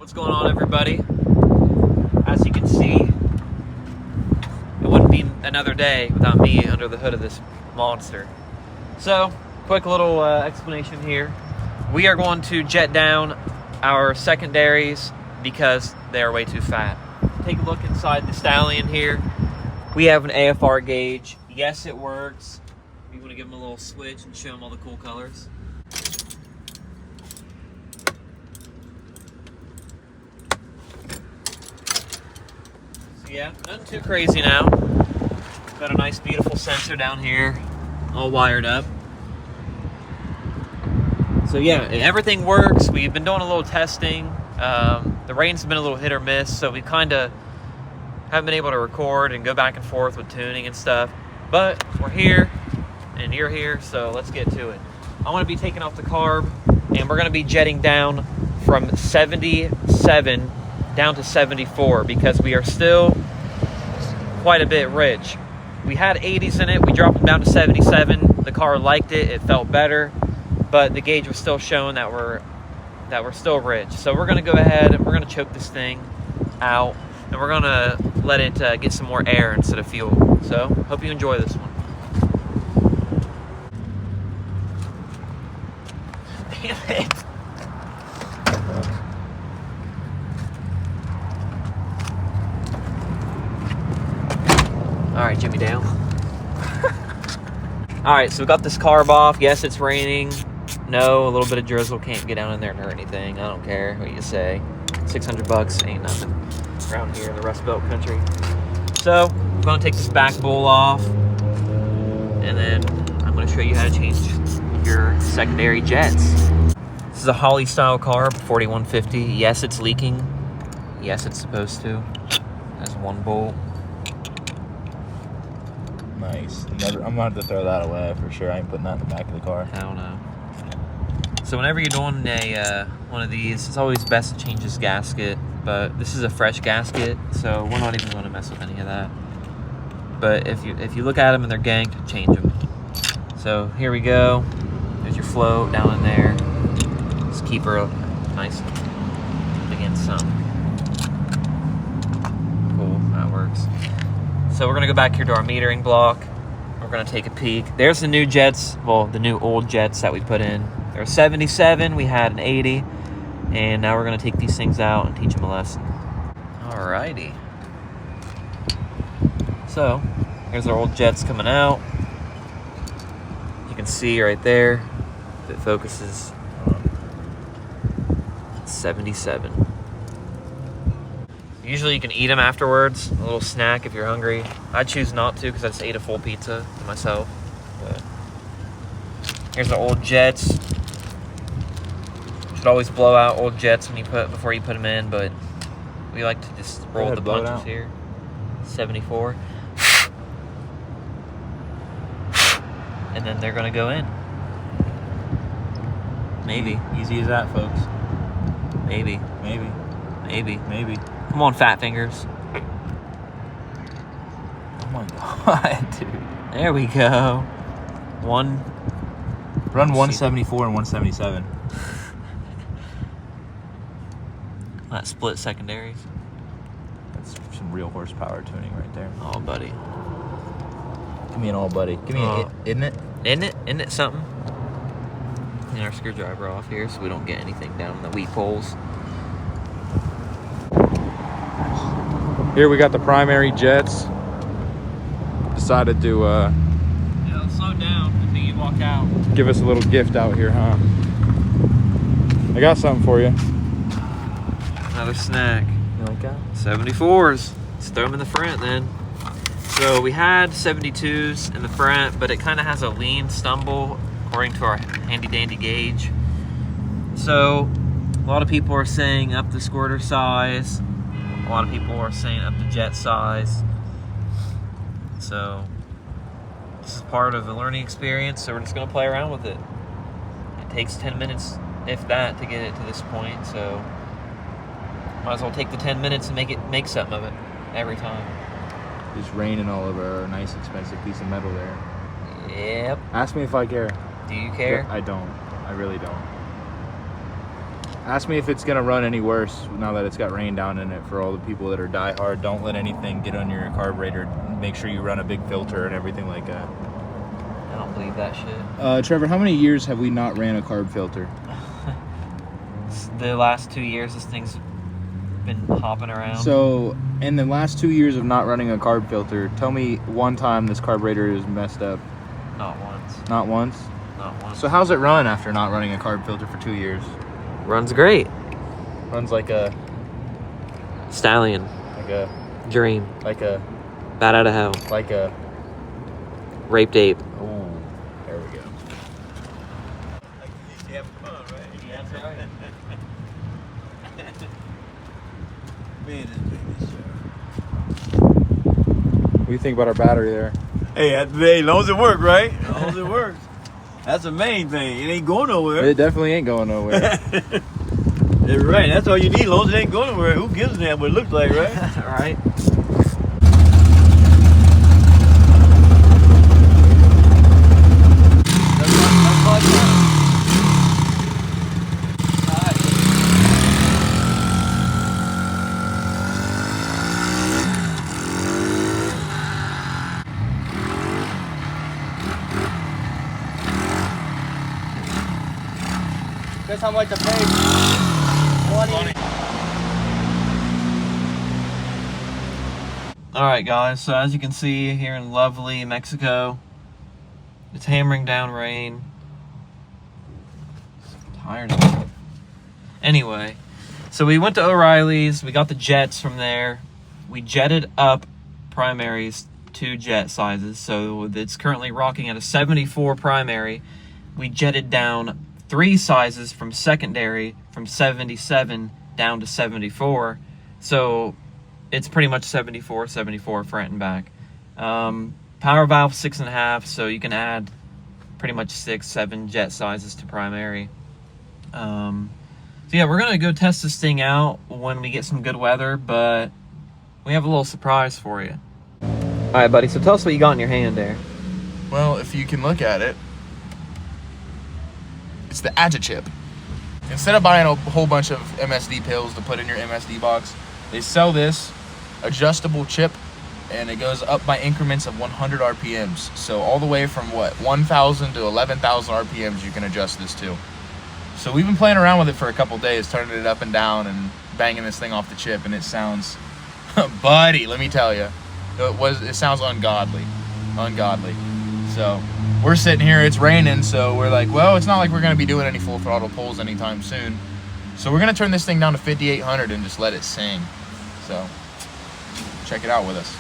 What's going on, everybody? As you can see, it wouldn't be another day without me under the hood of this monster. So, quick little explanation here. We are going to jet down our secondaries because they are way too fat. Take a look inside the Stallion here. We have an AFR gauge. Yes, it works. We want to give them a little switch and show them all the cool colors. So yeah, nothing too crazy now. Got a nice beautiful sensor down here, all wired up. So yeah, everything works. We've been doing a little testing. The rain's been a little hit or miss, so we kind of haven't been able to record and go back and forth with tuning and stuff. But we're here, and you're here, so let's get to it. I'm going to be taking off the carb, and we're going to be jetting down from 77 down to 74 because we are still quite a bit rich. We had 80s in it. We dropped them down to 77. The car liked it. It felt better, but the gauge was still showing that we're still rich. So we're going to go ahead and we're going to choke this thing out, and we're going to let it get some more air instead of fuel. So hope you enjoy this one. Damn it. All right, Jimmy Dale. All right, so we got this carb off. Yes, it's raining. No, a little bit of drizzle can't get down in there and hurt anything. I don't care what you say. $600 ain't nothing around here in the Rust Belt country. So I'm gonna take this back bowl off, and then I'm gonna show you how to change your secondary jets. This is a Holly style carb, 4150. Yes, it's leaking. Yes, it's supposed to. Has one bolt. Nice. I'm gonna have to throw that away for sure. I ain't putting that in the back of the car. I don't know. So whenever you're doing one of these, it's always best to change this gasket. But this is a fresh gasket, so we're not even going to mess with any of that. But if you look at them and they're ganked, change them. So here we go. There's your float down in there. Just keep her nice against some. Cool, that works. So we're going to go back here to our metering block. We're going to take a peek. There's the new jets, well, the new old jets that we put in. There were 77, we had an 80, and now we're going to take these things out and teach them a lesson. Alrighty. So, here's our old jets coming out. You can see right there, if it focuses, 77. Usually you can eat them afterwards, a little snack if you're hungry. I choose not to because I just ate a full pizza to myself. But here's the old jets. Should always blow out old jets before you put them in, but we like to just roll the punches here. 74. And then they're gonna go in. Maybe. Easy as that, folks. Maybe. Maybe. Maybe. Maybe. Come on, fat fingers. Oh my god, dude. There we go. Run 174 and 177. That split secondaries. That's some real horsepower tuning right there. Oh, buddy. Give me an all, buddy. Give me an isn't it? Isn't it something? Clean our screwdriver off here so we don't get anything down in the wheat poles. Here we got the primary jets. Decided to Yeah, slow down until you walk out. give us a little gift out here, huh? I got something for you. Another snack. You like that? 74s. Let's throw them in the front then. So we had 72s in the front, but it kind of has a lean stumble according to our handy dandy gauge. So a lot of people are saying up the squirter size. A lot of people are saying up the jet size. So this is part of the learning experience, so we're just going to play around with it. It takes 10 minutes, if that, to get it to this point, so might as well take the 10 minutes and make something of it every time. Just raining all over a nice expensive piece of metal there. Yep. Ask me if I care. Do you care? I don't. I really don't. Ask me if it's gonna run any worse now that it's got rain down in it. For all the people that are diehard, don't let anything get on your carburetor. Make sure you run a big filter and everything like that. I don't believe that shit. Trevor, how many years have we not ran a carb filter? The last 2 years, this thing's been hopping around. So, in the last 2 years of not running a carb filter, tell me one time this carburetor is messed up. Not once. Not once? Not once. So how's it run after not running a carb filter for 2 years? Runs great. Runs like a... Stallion. Like a... Dream. Like a... Bat out of hell. Like a... Raped ape. Ooh, there we go. You have fun, right? Yeah, that's right. Man, this baby's What do you think about our battery there? Hey, as long as it works, right? As long as it works. That's the main thing. It ain't going nowhere. It definitely ain't going nowhere. That's right. That's all you need. As long as it ain't going nowhere. Who gives a damn what it looks like, right? Right. Guess how much I paid? 20. Alright guys, so as you can see here in lovely Mexico, it's hammering down rain. I'm tired of it. Anyway, so we went to O'Reilly's, we got the jets from there. We jetted up primaries to jet sizes, so it's currently rocking at a 74 primary. We jetted down 3 sizes from secondary from 77 down to 74. So it's pretty much 74 front and back. Power valve 6.5, so you can add pretty much 6-7 jet sizes to primary. So yeah, we're gonna go test this thing out when we get some good weather, but we have a little surprise for you. Alright buddy, so tell us what you got in your hand there. Well, if you can look at it, it's the Chip. Instead of buying a whole bunch of MSD pills to put in your MSD box, they sell this adjustable chip, and it goes up by increments of 100 RPMs. So all the way from 1,000 to 11,000 RPMs you can adjust this to. So we've been playing around with it for a couple days, turning it up and down and banging this thing off the chip, and it sounds, buddy, let me tell you, it sounds ungodly. So we're sitting here, it's raining, so we're like, well, it's not like we're going to be doing any full throttle pulls anytime soon. So we're going to turn this thing down to 5,800 and just let it sing. So check it out with us.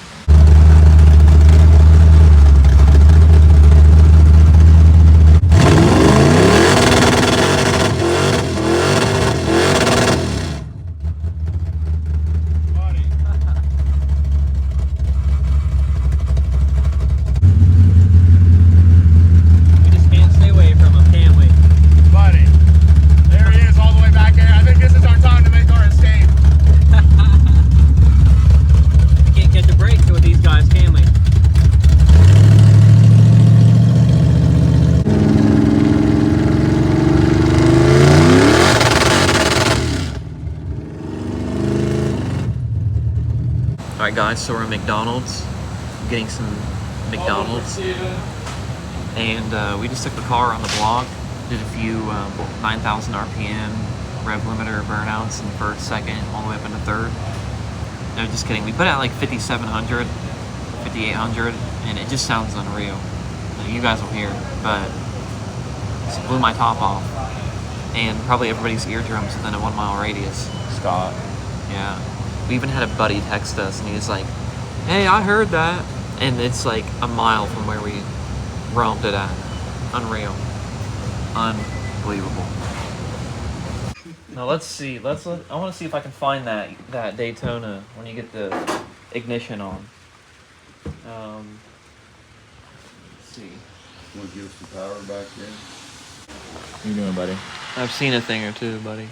Alright guys, so we're at McDonald's. I'm getting some McDonald's. And we just took the car on the block, did a few 9,000 RPM rev limiter burnouts in first, second, all the way up into third. No, just kidding. We put out like 5,700, 5,800, and it just sounds unreal. You guys will hear, but it just blew my top off. And probably everybody's eardrums within a 1 mile radius. Scott. Yeah. We even had a buddy text us, and he was like, hey, I heard that. And it's like a mile from where we roamed it at. Unreal. Unbelievable. Now let's see. I want to see if I can find that Daytona when you get the ignition on. Let's see. Want to give us the power back there? What you doing, buddy? I've seen a thing or two, buddy.